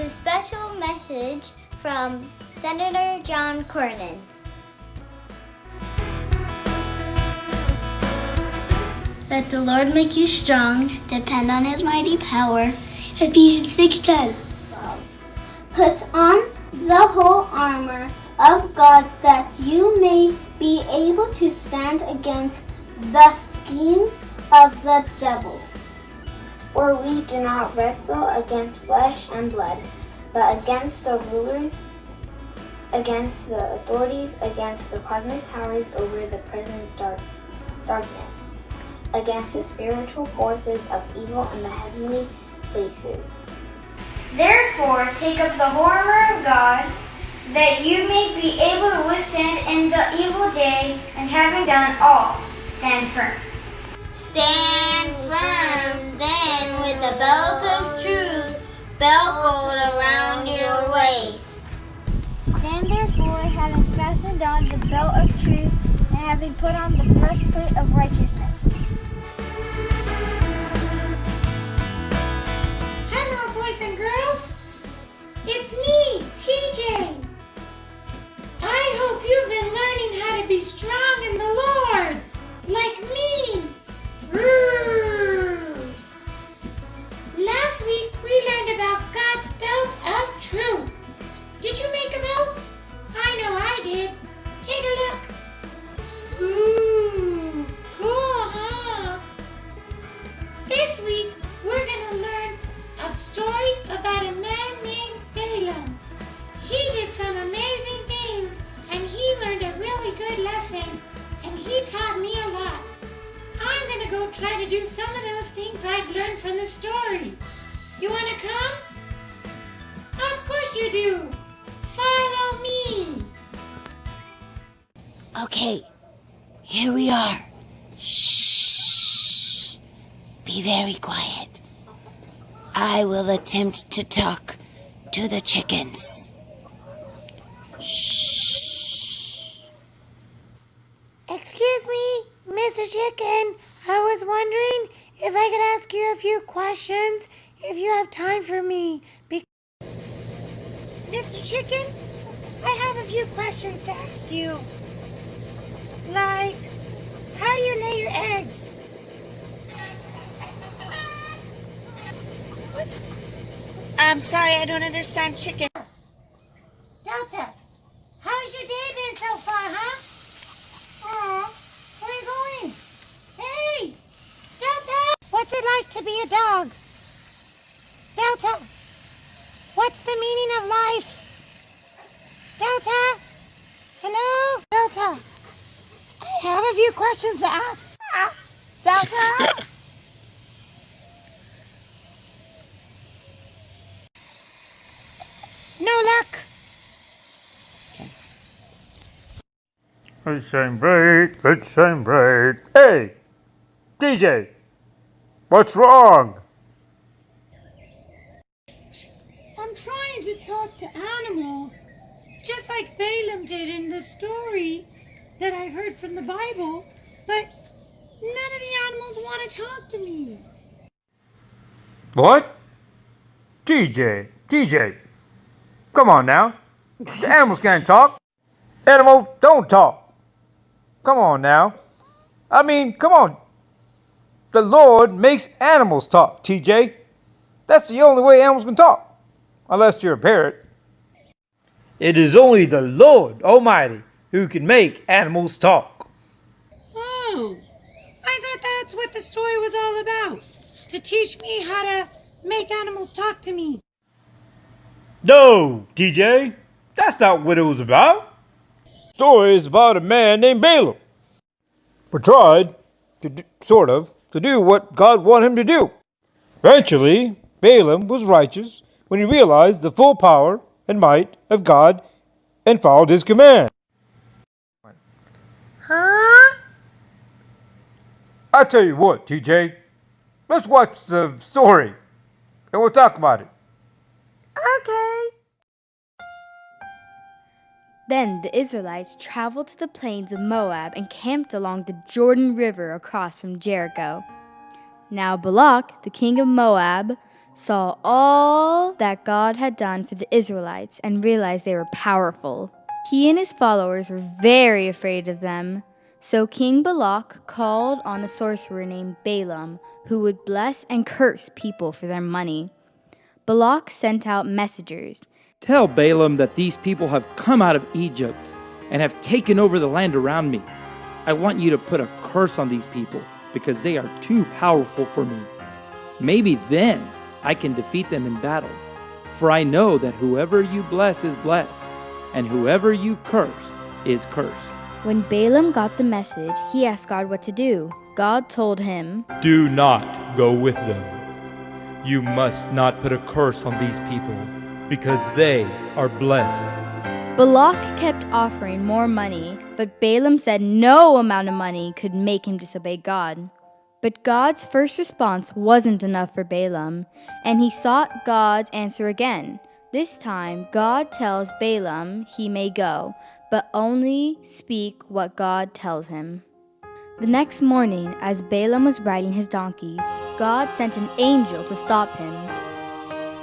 a special message from Senator John Cornyn. Let the Lord make you strong. Depend on His mighty power. Ephesians 6:10. Put on the whole armor of God that you may be able to stand against the schemes of the devil. For we do not wrestle against flesh and blood, but against the rulers, against the authorities, against the cosmic powers over the present darkness, against the spiritual forces of evil in the heavenly places. Therefore, take up the whole armor of God, that you may be able to withstand in the evil day, and having done all, stand firm. Stand firm then with the belt of truth buckled around your waist. Stand therefore, having fastened on the belt of truth, and having put on the breastplate of righteousness. Hello, boys and girls. It's me, TJ. I hope you've been learning how to be strong in the Lord, like me. Last week we learned about God's belt of truth. Did you make a belt? I know I did. Take a look. Ooh, cool, huh? This week we're going to learn a story about a man named Balaam. He did some amazing things, and he learned a really good lesson, and he taught me a lot. I'm going to go try to do some of those things I've learned from the story. You want to come? Of course you do. Follow me. Okay, here we are. Shh. Be very quiet. I will attempt to talk to the chickens. Shh. Excuse me, Mr. Chicken. I was wondering if I could ask you a few questions if you have time for me. Mr. Chicken, I have a few questions to ask you. Like, how do you lay your eggs? I'm sorry, I don't understand chicken. Delta, how's your day been so far, huh? Aw, where are you going? Hey, Delta! What's it like to be a dog? Delta, what's the meaning of life? Delta? Hello? Delta, I have a few questions to ask. Delta? No luck. Let's shine bright, let's shine bright. Hey, DJ, what's wrong? I'm trying to talk to animals, just like Balaam did in the story that I heard from the Bible, but none of the animals want to talk to me. What? DJ, come on now. The animals can't talk. Animals don't talk. Come on now. I mean, come on. The Lord makes animals talk, TJ. That's the only way animals can talk. Unless you're a parrot. It is only the Lord Almighty who can make animals talk. Oh, I thought that's what the story was all about. To teach me how to make animals talk to me. No, TJ. That's not what it was about. The story is about a man named Balaam who tried to do what God wanted him to do. Eventually, Balaam was righteous when he realized the full power and might of God and followed his command. Huh? I tell you what, TJ, let's watch the story and we'll talk about it. Okay. Then the Israelites traveled to the plains of Moab and camped along the Jordan River across from Jericho. Now Balak, the king of Moab, saw all that God had done for the Israelites and realized they were powerful. He and his followers were very afraid of them. So King Balak called on a sorcerer named Balaam, who would bless and curse people for their money. Balak sent out messengers. Tell Balaam that these people have come out of Egypt and have taken over the land around me. I want you to put a curse on these people because they are too powerful for me. Maybe then I can defeat them in battle. For I know that whoever you bless is blessed, and whoever you curse is cursed. When Balaam got the message, he asked God what to do. God told him, "Do not go with them. You must not put a curse on these people, because they are blessed." Balak kept offering more money, but Balaam said no amount of money could make him disobey God. But God's first response wasn't enough for Balaam, and he sought God's answer again. This time, God tells Balaam he may go, but only speak what God tells him. The next morning, as Balaam was riding his donkey, God sent an angel to stop him.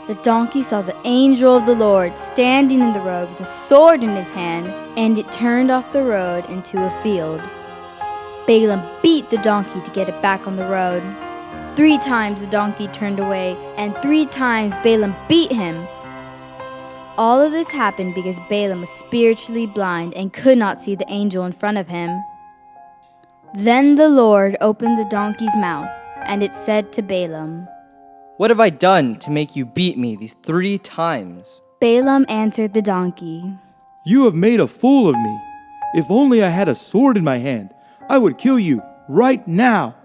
The donkey saw the angel of the Lord standing in the road with a sword in his hand, and it turned off the road into a field. Balaam beat the donkey to get it back on the road. 3 times the donkey turned away, and 3 times Balaam beat him. All of this happened because Balaam was spiritually blind and could not see the angel in front of him. Then the Lord opened the donkey's mouth, and it said to Balaam, "What have I done to make you beat me these 3 times?" Balaam answered the donkey, You have made a fool of me. If only I had a sword in my hand, I would kill you right now.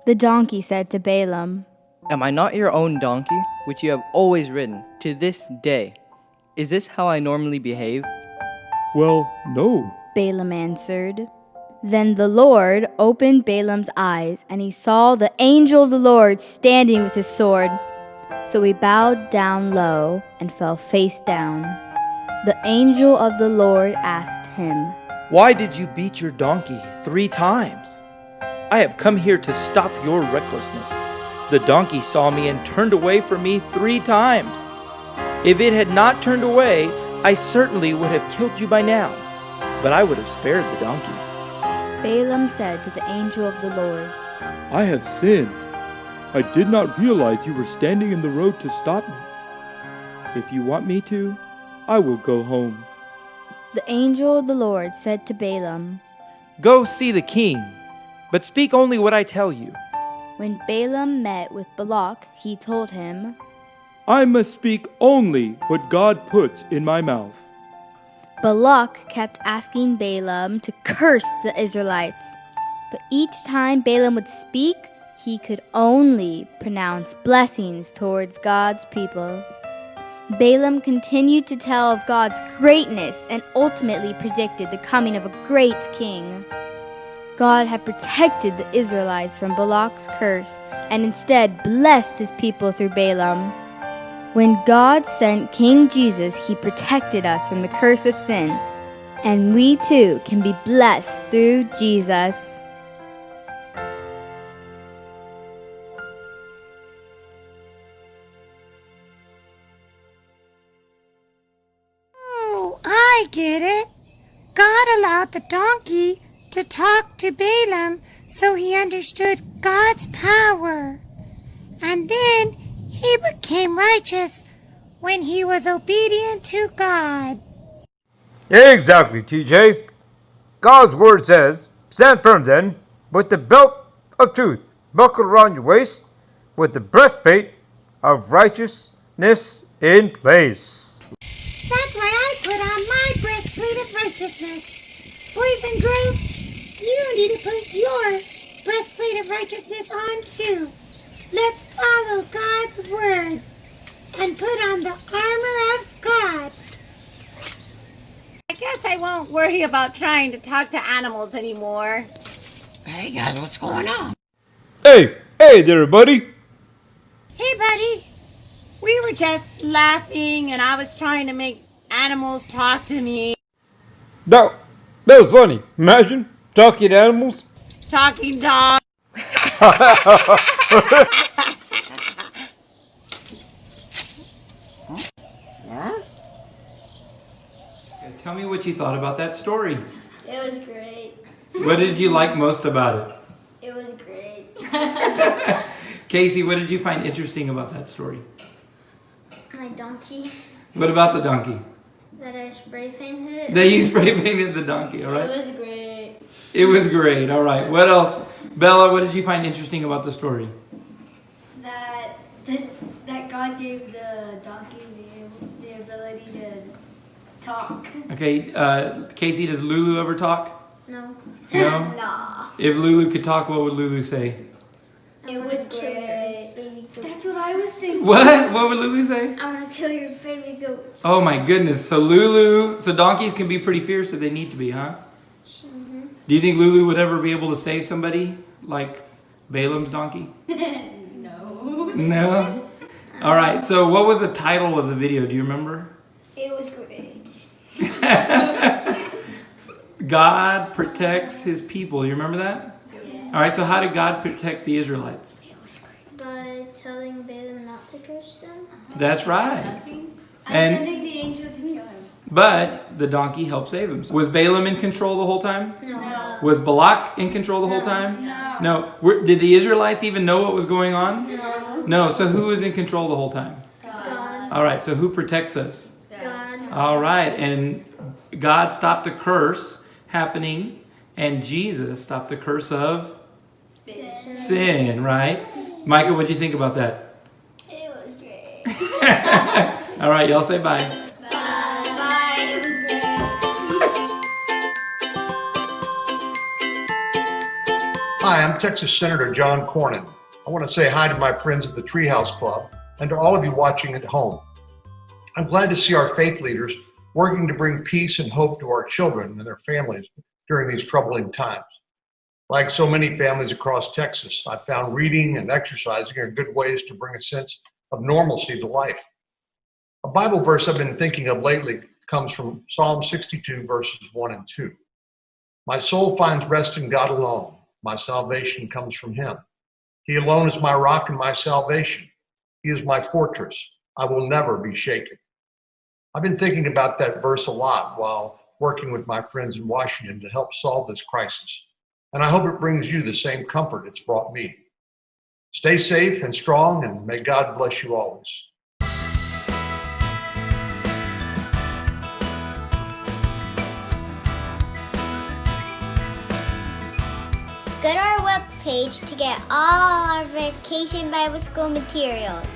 The donkey said to Balaam, Am I not your own donkey, which you have always ridden, to this day? Is this how I normally behave? Well, no. Balaam answered. Then the Lord opened Balaam's eyes, and he saw the angel of the Lord standing with his sword. So he bowed down low and fell face down. The angel of the Lord asked him, Why did you beat your donkey 3 times? I have come here to stop your recklessness. The donkey saw me and turned away from me 3 times. If it had not turned away, I certainly would have killed you by now, but I would have spared the donkey. Balaam said to the angel of the Lord, I have sinned. I did not realize you were standing in the road to stop me. If you want me to, I will go home. The angel of the Lord said to Balaam, Go see the king, but speak only what I tell you. When Balaam met with Balak, he told him, I must speak only what God puts in my mouth. Balak kept asking Balaam to curse the Israelites, but each time Balaam would speak, he could only pronounce blessings towards God's people. Balaam continued to tell of God's greatness and ultimately predicted the coming of a great king. God had protected the Israelites from Balak's curse and instead blessed his people through Balaam. When God sent King Jesus, he protected us from the curse of sin, and we too can be blessed through Jesus. Oh, I get it. God allowed the donkey to talk to Balaam so he understood God's power. And then he became righteous when he was obedient to God. Exactly, TJ. God's word says, stand firm then, with the belt of truth buckled around your waist, with the breastplate of righteousness in place. That's why I put on my breastplate of righteousness. Boys and girls, you need to put your breastplate of righteousness on too. Let's follow God's word and put on the armor of God. I guess I won't worry about trying to talk to animals anymore. Hey guys, what's going on? Hey there, buddy. Hey, buddy. We were just laughing, and I was trying to make animals talk to me. That was funny. Imagine talking to animals. Talking dog. Tell me what you thought about that story. It was great. What did you like most about it? It was great. Casey, what did you find interesting about that story? My donkey What about the donkey? that I spray painted. That you spray painted the donkey, all right? It was great. It was great, all right. What else? Bella, what did you find interesting about the story? That God gave the donkey the ability to talk. Okay, Casey, does Lulu ever talk? No. No? Nah. If Lulu could talk, what would Lulu say? It was great. That's what I was thinking. What? What would Lulu say? I want to kill your baby goats. Oh my goodness. So donkeys can be pretty fierce if they need to be, huh? Mm-hmm. Do you think Lulu would ever be able to save somebody like Balaam's donkey? No. No? All right, so what was the title of the video? Do you remember? It was great. God protects his people. You remember that? Yeah. All right, so how did God protect the Israelites? By telling Balaam not to curse them. That's right. I'm sending the angel to kill him. But the donkey helped save him. Was Balaam in control the whole time? No. Was Balak in control the whole time? No. Did the Israelites even know what was going on? No. No. So who was in control the whole time? God. All right, so who protects us? God. All right, and God stopped the curse happening, and Jesus stopped the curse of sin, right? Micah, what'd you think about that? It was great. All right, y'all say bye. Bye. It was great. Hi, I'm Texas Senator John Cornyn. I want to say hi to my friends at the Treehouse Club and to all of you watching at home. I'm glad to see our faith leaders working to bring peace and hope to our children and their families during these troubling times. Like so many families across Texas, I've found reading and exercising are good ways to bring a sense of normalcy to life. A Bible verse I've been thinking of lately comes from Psalm 62, verses 1 and 2. My soul finds rest in God alone. My salvation comes from him. He alone is my rock and my salvation. He is my fortress. I will never be shaken. I've been thinking about that verse a lot while working with my friends in Washington to help solve this crisis. And I hope it brings you the same comfort it's brought me. Stay safe and strong, and may God bless you always. Go to our webpage to get all our Vacation Bible School materials.